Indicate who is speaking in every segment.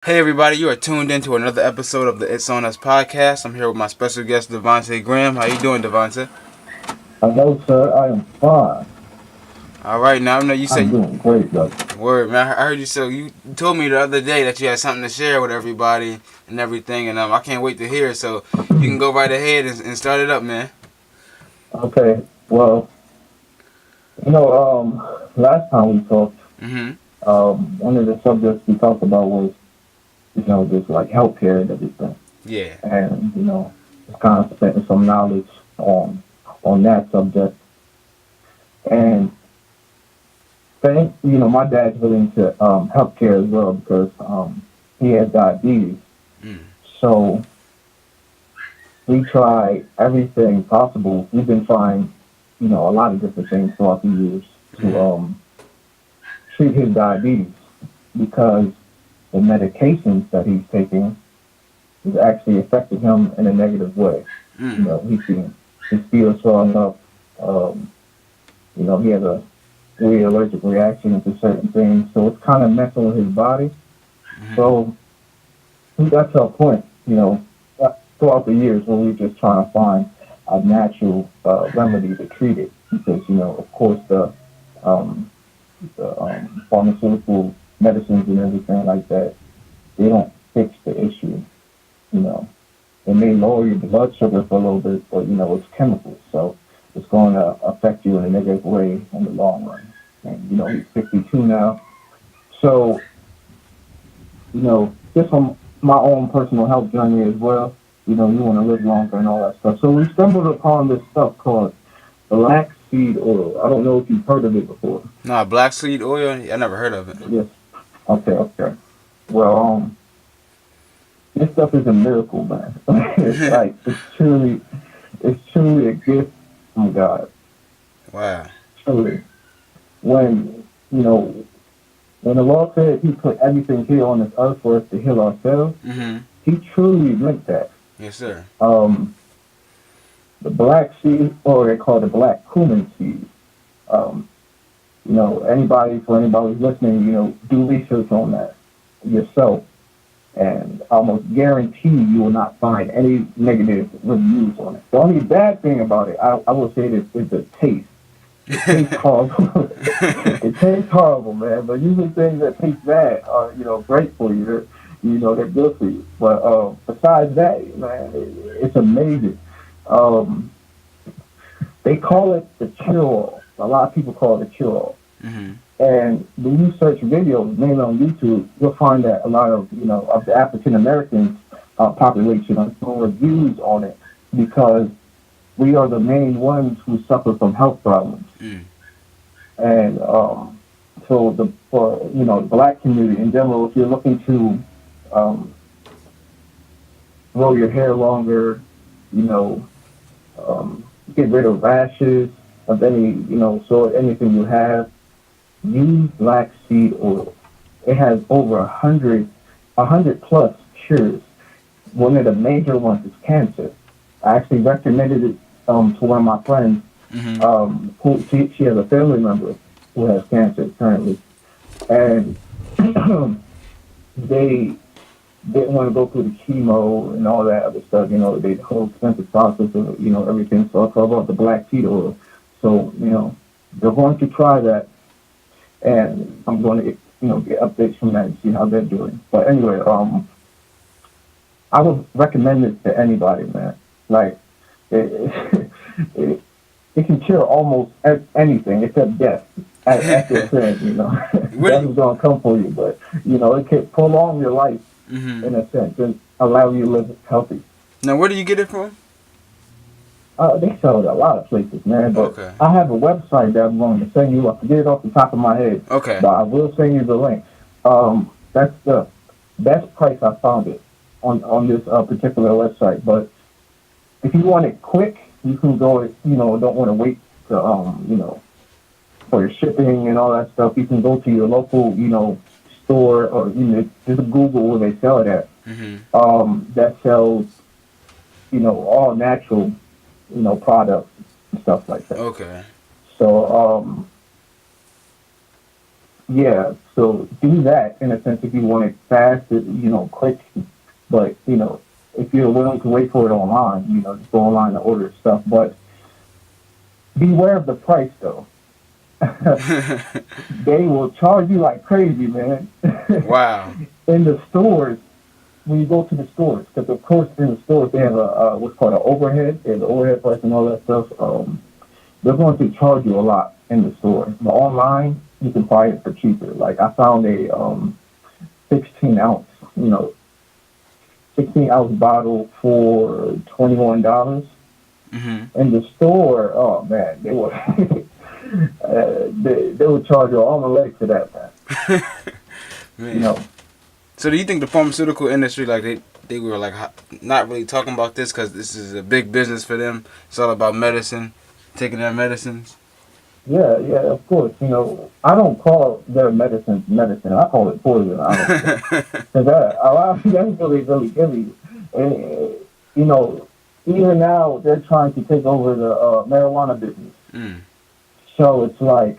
Speaker 1: Hey everybody, you are tuned into another episode of the It's On Us podcast. I'm here with my special guest DeVonte Graham. How you doing, DeVonte?
Speaker 2: Hello, sir. I am fine.
Speaker 1: All right, now I know you
Speaker 2: I'm
Speaker 1: said
Speaker 2: doing great, brother.
Speaker 1: word, man. I heard you. So you told me the other day that you had something to share with everybody and everything, and I can't wait to hear it. So you can go right ahead and start it up, man.
Speaker 2: Okay. Well, last time we talked,
Speaker 1: Mhm.
Speaker 2: one of the subjects we talked about was, just like healthcare and everything,
Speaker 1: Yeah.
Speaker 2: and just kind of spending some knowledge on that subject. And my dad's really into healthcare as well because he has diabetes.
Speaker 1: Mm.
Speaker 2: So we try everything possible. We've been trying, a lot of different things throughout the years to
Speaker 1: Mhm.
Speaker 2: treat his diabetes because the medications that he's taking is actually affecting him in a negative way.
Speaker 1: Mm.
Speaker 2: He's seeing his feet are swelling up. Um, he has a really allergic reaction to certain things, so it's kind of messing with his body.
Speaker 1: Mhm.
Speaker 2: So we got to a point, throughout the years where we were just trying to find a natural remedy to treat it because, of course, um, the pharmaceutical medicines and everything like that, they don't fix the issue. You know, it may lower your blood sugar for a little bit, but it's chemicals, so it's going to affect you in a negative way in the long run. And he's 52 now, so just from my own personal health journey as well. You want to live longer and all that stuff. So we stumbled upon this stuff called black seed oil. I don't know if you've heard of it before.
Speaker 1: Nah, black seed oil. I never heard of it.
Speaker 2: Yes. Okay. Okay. Well, this stuff is a miracle, man. Like it's truly a gift from God.
Speaker 1: Wow.
Speaker 2: Truly, when when the Lord said He put everything here on this earth for us to heal ourselves,
Speaker 1: Mhm.
Speaker 2: He truly meant that.
Speaker 1: Yes, sir.
Speaker 2: Um, the black seed, or they call it the black cumin seed. Um, for anybody who's listening, do research on that yourself, and I almost guarantee you will not find any negative reviews on it. The only bad thing about it, I will say this, is the taste. It tastes horrible. It tastes horrible, man. But usually things that taste bad are, great for you. They're good for you. But besides that, man, it's amazing. Um, they call it the cure. A lot of people call it the cure.
Speaker 1: Mhm.
Speaker 2: And when you search videos, mainly on YouTube, you'll find that a lot of of the African American population are doing reviews on it because we are the main ones who suffer from health problems.
Speaker 1: Mm.
Speaker 2: And so for the black community in general, if you're looking to um, grow your hair longer, you know, get rid of rashes of any sort, anything you have, use black seed oil. It has over a hundred plus cures. One of the major ones is cancer. I actually recommended it to one of my friends.
Speaker 1: Mhm.
Speaker 2: Who she has a family member who has cancer currently, and they didn't want to go through the chemo and all that other stuff. The whole expensive process of everything. So I thought about the black seed oil. So they're going to try that, and I'm going to get updates from that and see how they're doing. But anyway, I would recommend it to anybody, man. Like it, it, it can cure almost anything except death. After a sin,
Speaker 1: Where do
Speaker 2: death
Speaker 1: you,
Speaker 2: is gonna come for you, but it can prolong your life
Speaker 1: Mhm.
Speaker 2: in a sense and allow you to live healthy.
Speaker 1: Now, where do you get it from?
Speaker 2: They sell it at a lot of places, man. But
Speaker 1: Okay.
Speaker 2: I have a website that I'm going to send you. I forget it off the top of my head,
Speaker 1: Okay.
Speaker 2: but I will send you the link. That's the best price I found it on this particular website. But if you want it quick, you can go. Don't want to wait to for your shipping and all that stuff. You can go to your local store or just Google where they sell it at.
Speaker 1: Mhm.
Speaker 2: That sells all natural products and stuff like that.
Speaker 1: Okay.
Speaker 2: So yeah, so do that in a sense if you want it fast, quick. But if you're willing to wait for it online, just go online and order stuff. But beware of the price, though. They will charge you like crazy, man.
Speaker 1: Wow.
Speaker 2: In the stores, when you go to the stores, because of course in the stores they have a what's called an overhead, they have the overhead price and all that stuff. They're going to charge you a lot in the store. But online, you can buy it for cheaper. Like I found a 16 ounce, 16-ounce bottle for $21.
Speaker 1: Mm-hmm.
Speaker 2: In the store, oh man, they will they would charge you all my legs for that, man.
Speaker 1: Man.
Speaker 2: You know,
Speaker 1: So do you think the pharmaceutical industry, like they were like not really talking about this because this is a big business for them? It's all about medicine, taking their medicines.
Speaker 2: yeah, of course. I don't call their medicine medicine. I call it poison. Honestly, because a lot of that's really giving. And even now they're trying to take over the marijuana business.
Speaker 1: Mm.
Speaker 2: So it's like,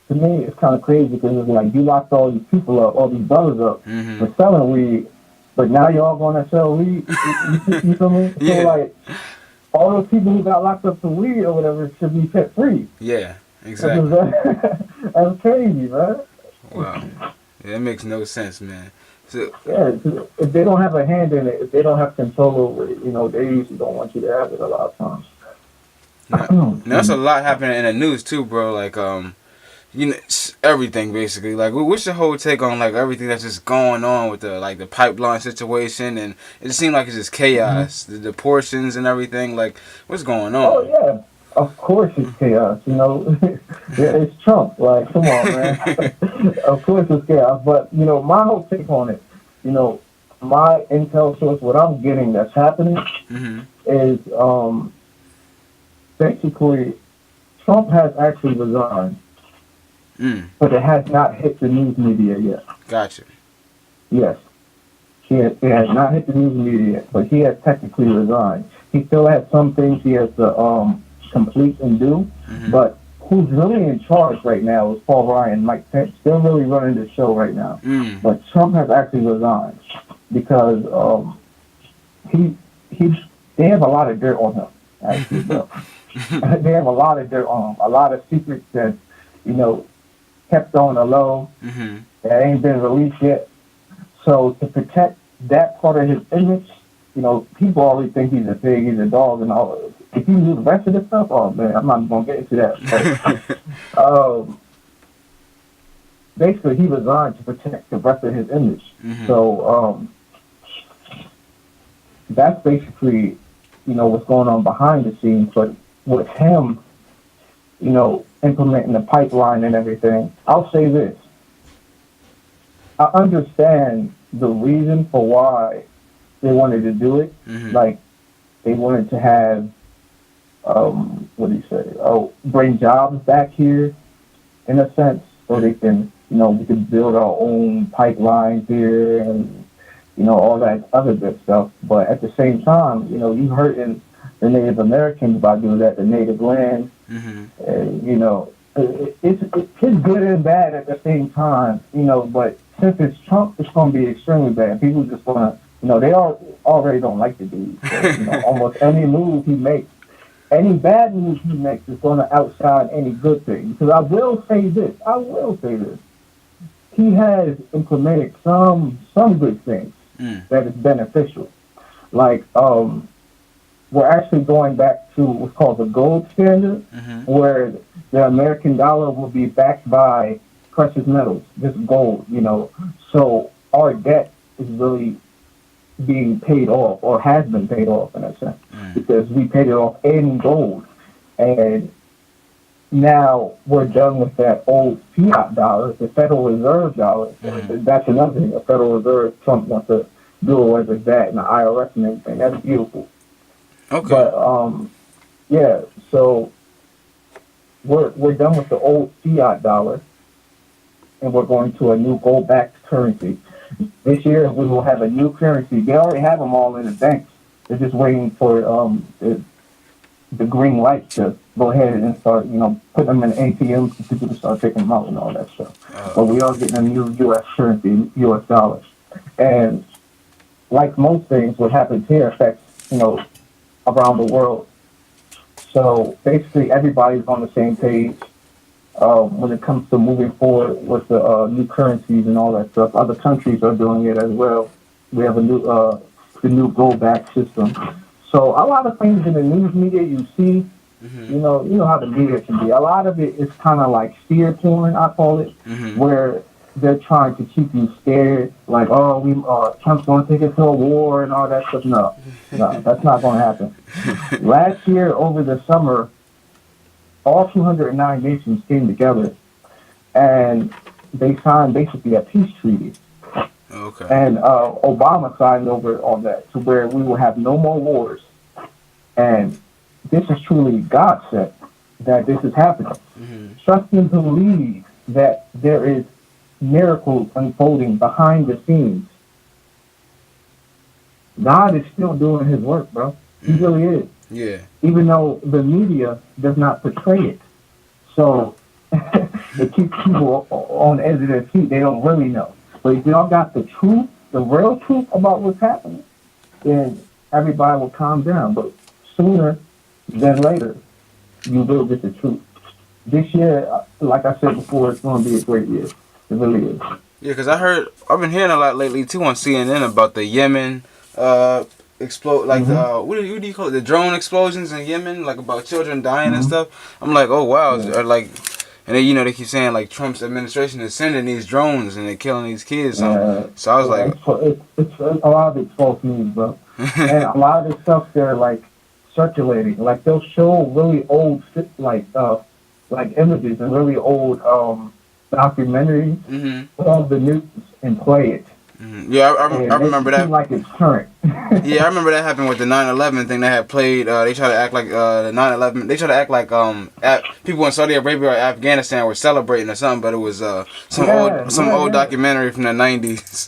Speaker 2: to me, it's kind of crazy because it's like you locked all these people up, all these brothers up
Speaker 1: Mm-hmm.
Speaker 2: for selling weed, but now you're all going to sell weed. You feel me?
Speaker 1: Yeah.
Speaker 2: So like, all those people who got locked up for weed or whatever should be set free.
Speaker 1: Yeah, exactly.
Speaker 2: That's crazy, man.
Speaker 1: Wow. Yeah, it makes no sense, man. So,
Speaker 2: Yeah, if they don't have a hand in it, if they don't have control over it, they usually don't want you to have it a lot of times.
Speaker 1: now there's a lot happening in the news too, bro. Like, everything basically. Like, what's your whole take on like everything that's just going on with the pipeline situation? And it just seemed like it's just chaos.
Speaker 2: Mm-hmm.
Speaker 1: The portions and everything. Like, what's going on?
Speaker 2: Oh yeah, of course it's chaos. Yeah, it's Trump. Like, come on, man. Of course it's chaos. But my whole take on it, my intel source, what I'm getting that's happening
Speaker 1: Mm-hmm.
Speaker 2: is basically Trump has actually resigned, but it has not hit the news media yet.
Speaker 1: Gotcha.
Speaker 2: Yes, it has not hit the news media yet, but he has technically resigned. He still has some things he has to complete and do, but who's really in charge right now is Paul Ryan. Mike Pence still really running the show right now. But Trump has actually resigned because they have a lot of dirt on him. Actually, so. They have a lot of dirt on him, a lot of secrets that kept on the low that ain't been released yet. So to protect that part of his image, people always think he's a pig, he's a dog, and all of it. If you do the rest of the stuff, oh man, I'm not gonna get into that. But, basically, he resigned to protect the rest of his image. So that's basically, what's going on behind the scenes. But with him, implementing the pipeline and everything, I'll say this: I understand the reason for why they wanted to do it. Like, they wanted to have, what do you say? Bring jobs back here, in a sense, so they can, we can build our own pipelines here and, all that other good stuff. But at the same time, you hurting the Native Americans by doing that, the native land. It's good and bad at the same time, but since it's Trump, it's going to be extremely bad. People just want to, they already don't like the dude. So, almost any move he makes, any bad move he makes is going to outshine any good thing. Because I will say this, he has implemented some good things that is beneficial. Like, we're actually going back to what's called the gold standard, where the American dollar will be backed by precious metals, just gold, So our debt is really being paid off, or has been paid off in a sense, because we paid it off in gold. And now we're done with that old fiat dollar, the Federal Reserve dollar. That's another thing. The Federal Reserve, Trump wants to do away with that, and the IRS and everything. That's beautiful.
Speaker 1: Okay.
Speaker 2: But yeah, so we're done with the old fiat dollar, and we're going to a new gold-backed currency. This year we will have a new currency. They already have them all in the banks. They're just waiting for the the green light to go ahead and start, putting them in ATMs for people to start taking them out and all that stuff. But we are getting a new U.S. currency, U.S. dollars. And like most things, what happens here affects, around the world. So basically, everybody's on the same page when it comes to moving forward with the new currencies and all that stuff. Other countries are doing it as well. We have the new gold-back system. So a lot of things in the news media you see, you know how the media can be. A lot of it is kind of like fear porn, I call it, where they're trying to keep you scared, like, oh, Trump's going to take us to a war and all that stuff. No, that's not going to happen. Last year, over the summer, all 209 nations came together, and they signed basically a peace treaty.
Speaker 1: Okay.
Speaker 2: And Obama signed over on that to where we will have no more wars. And this is truly God sent that this is happening. Trust and believe that there is miracles unfolding behind the scenes. God is still doing his work, bro. He really is.
Speaker 1: Yeah.
Speaker 2: Even though the media does not portray it. So it keeps people on the edge of their feet. They don't really know. But if y'all got the truth, the real truth about what's happening, then everybody will calm down. But sooner than later, you will get the truth. This year, like I said before, it's going to be a great year. It really is.
Speaker 1: Yeah, because I've been hearing a lot lately too on CNN about the Yemen explode, like what do you call it, the drone explosions in Yemen, like about children dying and stuff. I'm like, oh wow, like, and then they keep saying like Trump's administration is sending these drones and they're killing these kids. So I was like,
Speaker 2: it's a lot of it's false news, bro. And a lot of this stuff they're like circulating, like they'll show really old like images and really old documentaries of the news and play it.
Speaker 1: Yeah, I remember that.
Speaker 2: Like it's current.
Speaker 1: Yeah, I remember that happened with the 9/11 thing. They had played. They tried to act like the 9/11. They tried to act like people in Saudi Arabia or Afghanistan were celebrating or something, but it was some old documentary from the 90s.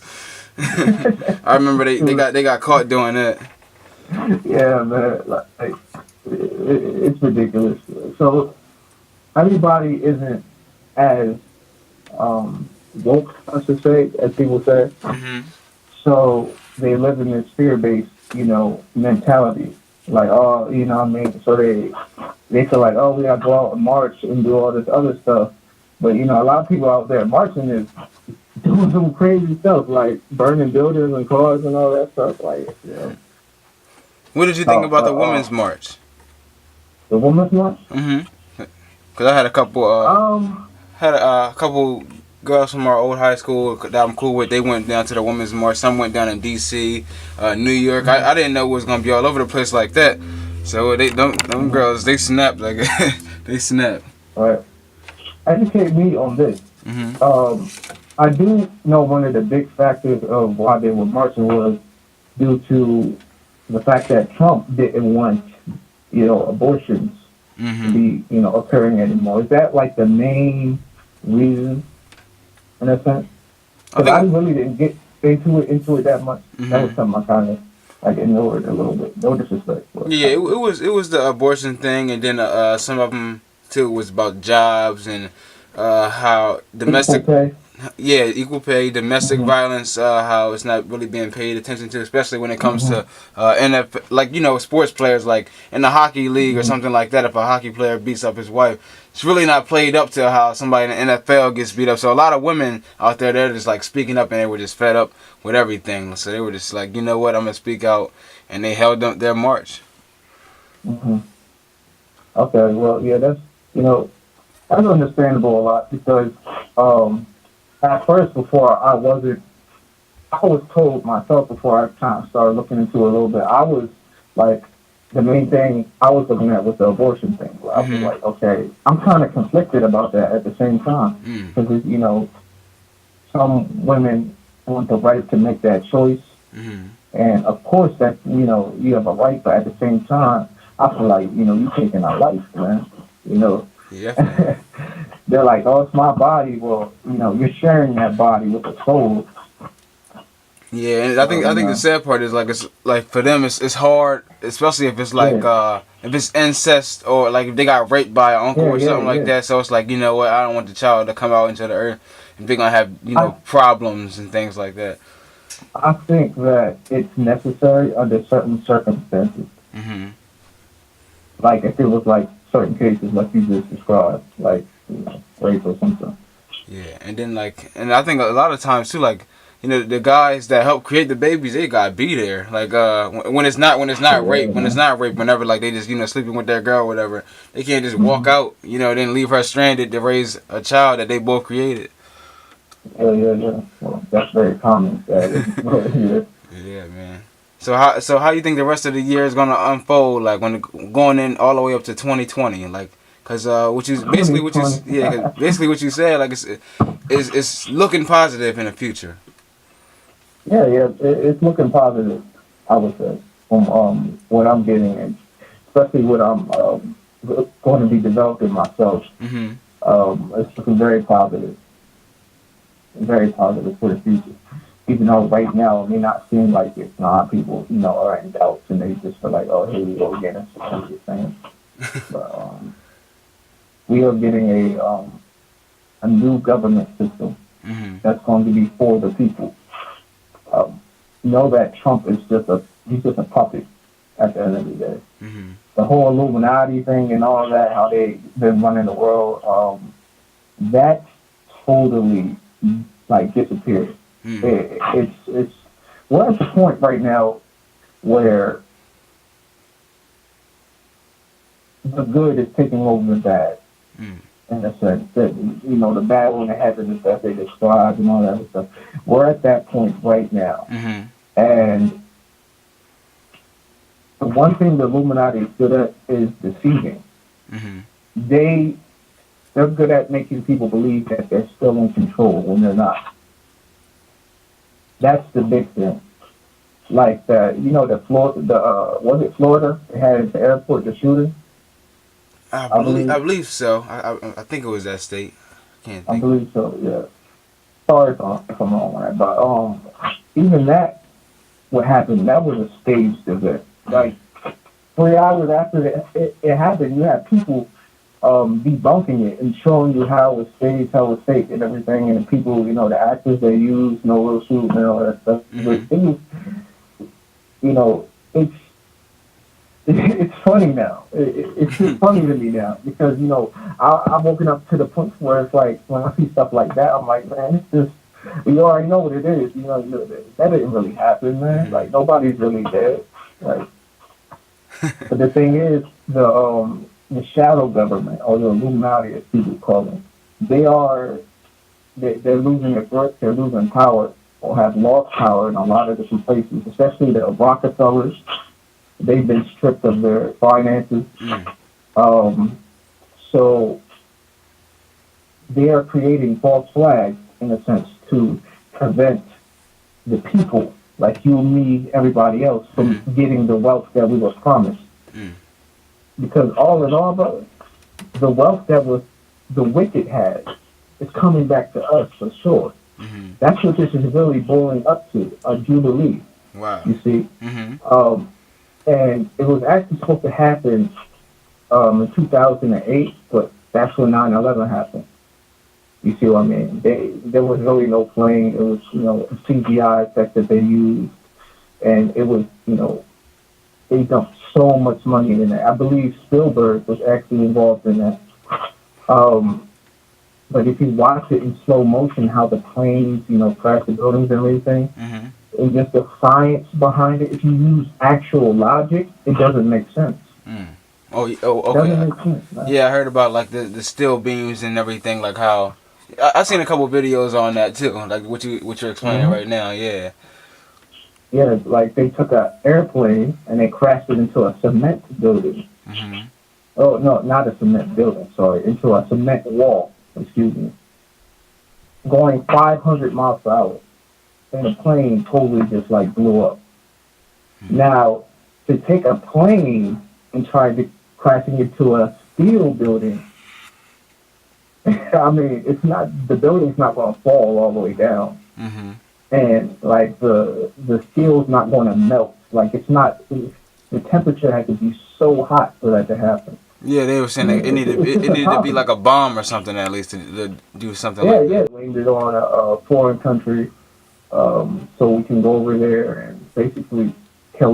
Speaker 1: I remember they got caught doing that.
Speaker 2: Yeah, man, it's ridiculous. So everybody isn't as woke, I should say, as people say. So they live in this fear-based, mentality. Like, oh, you know what I mean? So they feel like, oh, we got to go out and march and do all this other stuff. But, a lot of people out there marching is doing some crazy stuff, like burning buildings and cars and all that stuff. Like,
Speaker 1: What did you think about the Women's March?
Speaker 2: The Women's March?
Speaker 1: Because I had a couple girls from our old high school that I'm cool with. They went down to the Women's March. Some went down in D.C., New York. I didn't know it was gonna be all over the place like that. So them girls, they snapped like they snapped.
Speaker 2: All right. Educate me on this. I do know one of the big factors of why they were marching was due to the fact that Trump didn't want, abortions to be, occurring anymore. Is that like the main reason? In a sense, because I really didn't get into it that much. That was something I kind of ignored a little bit. No disrespect.
Speaker 1: Yeah, it was the abortion thing, and then some of them too was about jobs and how domestic. Equal pay, domestic violence, how it's not really being paid attention to, especially when it comes to NFL, like sports players, like in the hockey league or something like that. If a hockey player beats up his wife, it's really not played up to how somebody in the NFL gets beat up. So a lot of women out there, they're just like speaking up, and they were just fed up with everything. So they were just like, you know what, I'm gonna speak out, and they held up their march.
Speaker 2: Okay, well, yeah, that's understandable a lot because. At first, before I was told myself before I kind of started looking into it a little bit, I was like, the main thing I was looking at was the abortion thing. I was like, okay, I'm kind of conflicted about that at the same time. Because, some women want the right to make that choice. And of course, that, you have a right, but at the same time, I feel like, you're taking our life, man.
Speaker 1: Yeah.
Speaker 2: They're like, oh, it's my body. Well, you're sharing that body with a soul.
Speaker 1: Yeah, and I think the sad part is like it's like for them it's hard, especially if it's like
Speaker 2: Yeah,
Speaker 1: if it's incest or like if they got raped by an uncle
Speaker 2: yeah,
Speaker 1: or
Speaker 2: yeah,
Speaker 1: something like
Speaker 2: yeah.
Speaker 1: that. So it's like, you know what, I don't want the child to come out into the earth and they're gonna have, you
Speaker 2: I
Speaker 1: know, problems and things like that.
Speaker 2: I think that it's necessary under certain circumstances.
Speaker 1: Hmm.
Speaker 2: Like if it was like certain cases like you just described, like rape or something.
Speaker 1: Yeah, and then like, and I think a lot of times too, like, you know, the guys that help create the babies, they gotta be there. Like, when it's not
Speaker 2: Yeah,
Speaker 1: rape, when it's
Speaker 2: man.
Speaker 1: not rape, whenever like they just, you know, sleeping with their girl or whatever, they can't just walk
Speaker 2: Hmm.
Speaker 1: out, you know, then leave her stranded to raise a child that they both created.
Speaker 2: Yeah, yeah, yeah. Well, that's very common, sadly. But yeah.
Speaker 1: Yeah, man. So how you think the rest of the year is gonna unfold? Like when going in all the way up to 2020, like. Cause what you basically what you
Speaker 2: 2020.
Speaker 1: yeah, cause basically what you said, like it's looking positive in the future.
Speaker 2: Yeah, yeah. It's looking positive, I would say, from what I'm getting, and especially what I'm going to be developing myself.
Speaker 1: Mhm.
Speaker 2: It's looking very positive for the future. Even though right now it may not seem like it. People, are in doubts and they just feel like, oh, here we go again. It's what you're saying. But we are getting a new government system
Speaker 1: Mhm.
Speaker 2: that's going to be for the people. Um, know that Trump is he's just a puppet at the end of the day.
Speaker 1: Mhm.
Speaker 2: The whole Illuminati thing and all that, how they've been running the world, that totally like disappeared.
Speaker 1: Mhm.
Speaker 2: It's we're at the point right now where the good is taking over the bad
Speaker 1: Mhm.
Speaker 2: in a sense that the bad one that happened and stuff they described and all that other stuff. We're at that point right now,
Speaker 1: Mhm.
Speaker 2: and the one thing the Illuminati is good at is deceiving.
Speaker 1: Mhm.
Speaker 2: They they're good at making people believe that they're still in control when they're not. That's the big thing. Like the Florida, was it Florida? They had at the airport the shooting. I
Speaker 1: I
Speaker 2: believe,
Speaker 1: believe so. I think it was that state. Can't
Speaker 2: I
Speaker 1: think.
Speaker 2: believe so. Yeah. Sorry if I'm wrong on that, but even that what happened that was a staged event.
Speaker 1: Mm.
Speaker 2: Like 3 hours after it happened, you had people debunking it and showing you how it was staged, how it was fake, and everything. And the people, the actors they used, no real shoot and all that stuff.
Speaker 1: Mhm.
Speaker 2: It was, it's it's funny now. It's just funny to me now because I'm woken up to the point where it's like when I see stuff like that, I'm like, man, it's just you already know what it is. That didn't really happen, man.
Speaker 1: Mhm.
Speaker 2: Like nobody's really dead. Like, but the thing is, the shadow government or the Illuminati, as people call them, they are they're losing their grip. They're losing power or have lost power in a lot of different places, especially the Rockefellers. They've been stripped of their finances.
Speaker 1: Mm.
Speaker 2: Um, so they are creating false flags in a sense to prevent the people, like you, me, everybody else, from
Speaker 1: Mhm.
Speaker 2: getting the wealth that we were promised.
Speaker 1: Mm.
Speaker 2: Because all in all, brother, the wealth that was the wicked had is coming back to us for sure.
Speaker 1: Mhm.
Speaker 2: That's what this is really boiling up to, a jubilee.
Speaker 1: Wow.
Speaker 2: You see,
Speaker 1: Mhm.
Speaker 2: um, and it was actually supposed to happen in 2008, but that's when 9/11 happened. You see what I mean? There was really no plane. It was a CGI effect that they used, and it was they dumped so much money in it. I believe Spielberg was actually involved in that. Um, but if you watch it in slow motion, how the planes crash the buildings and everything,
Speaker 1: Mhm.
Speaker 2: and just the science behind it, if you use actual logic, it doesn't make sense.
Speaker 1: Mm. Oh,
Speaker 2: It doesn't
Speaker 1: okay.
Speaker 2: make sense, man.
Speaker 1: Yeah, I heard about like the steel beams and everything. Like how I seen a couple videos on that too. Like what you're explaining
Speaker 2: Hmm.
Speaker 1: right now. Yeah.
Speaker 2: Yeah, like they took an airplane and they crashed it into a cement building.
Speaker 1: Mhm.
Speaker 2: Oh no, not a cement building. Sorry, into a cement wall. Excuse me. Going 500 miles per hour, and the plane totally just like blew up. Now, to take a plane and try to crashing into a steel building, I mean, it's not the building's not going to fall all the way down.
Speaker 1: Mhm.
Speaker 2: and like the steel's not going to melt. Like it's not. The temperature had to be so hot for that to happen.
Speaker 1: Yeah, they were saying that
Speaker 2: And it's
Speaker 1: it
Speaker 2: just
Speaker 1: needed to be
Speaker 2: impossible.
Speaker 1: like a bomb or something at least to do something
Speaker 2: Yeah,
Speaker 1: like
Speaker 2: yeah.
Speaker 1: that.
Speaker 2: Blamed it on a foreign country, so we can go over there and basically kill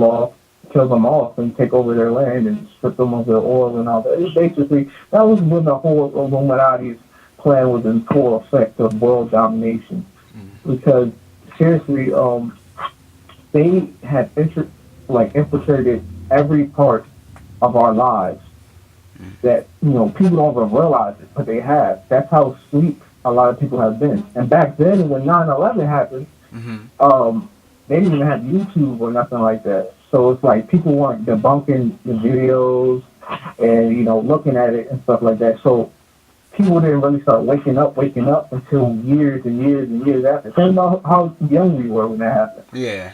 Speaker 2: them off, and take over their land and strip them of their oil and all that. It's basically that was when the whole Illuminati's plan was in full effect of world domination. Because seriously, they had infiltrated every part of our lives that people don't even realize it, but they have. That's how sleep a lot of people have been. And back then, when 9/11 happened,
Speaker 1: Hmm.
Speaker 2: they didn't even have YouTube or nothing like that. So it's like people weren't debunking the videos and looking at it and stuff like that. So people didn't really start waking up until years and years and years after. Think about how young we were when that happened.
Speaker 1: Yeah,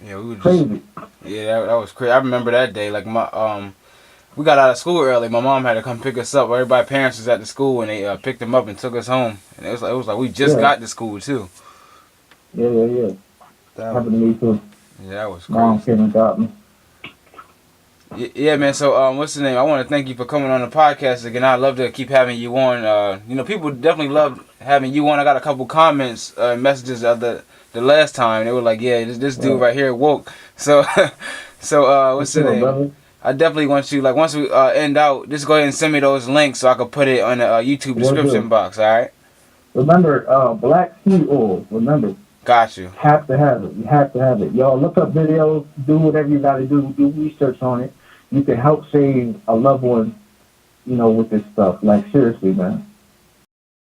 Speaker 1: yeah, we were just
Speaker 2: Crazy.
Speaker 1: yeah, that was crazy. I remember that day. Like we got out of school early. My mom had to come pick us up. Everybody parents was at the school and they picked them up and took us home. And it was like we just
Speaker 2: Yeah,
Speaker 1: got to school too.
Speaker 2: yeah.
Speaker 1: That was
Speaker 2: Happened to me too.
Speaker 1: yeah, that was
Speaker 2: Mom
Speaker 1: crazy.
Speaker 2: came and got me.
Speaker 1: Yeah, man. So, what's the name? I want to thank you for coming on the podcast again. I'd love to keep having you on. People definitely love having you on. I got a couple comments, messages of the last time. They were like, "Yeah, this dude
Speaker 2: Right.
Speaker 1: right here woke." So,
Speaker 2: For
Speaker 1: what's the
Speaker 2: sure,
Speaker 1: name?
Speaker 2: brother.
Speaker 1: I definitely want you, like, once we end out, just go ahead and send me those links so I can put it on the YouTube
Speaker 2: Will
Speaker 1: description
Speaker 2: do.
Speaker 1: box. All right?
Speaker 2: Remember, black seed oil. Remember,
Speaker 1: Got you.
Speaker 2: have to have it. You have to have it. Y'all look up videos, do whatever you got to do. Do research on it. You can help save a loved one, with this stuff. Like seriously, man.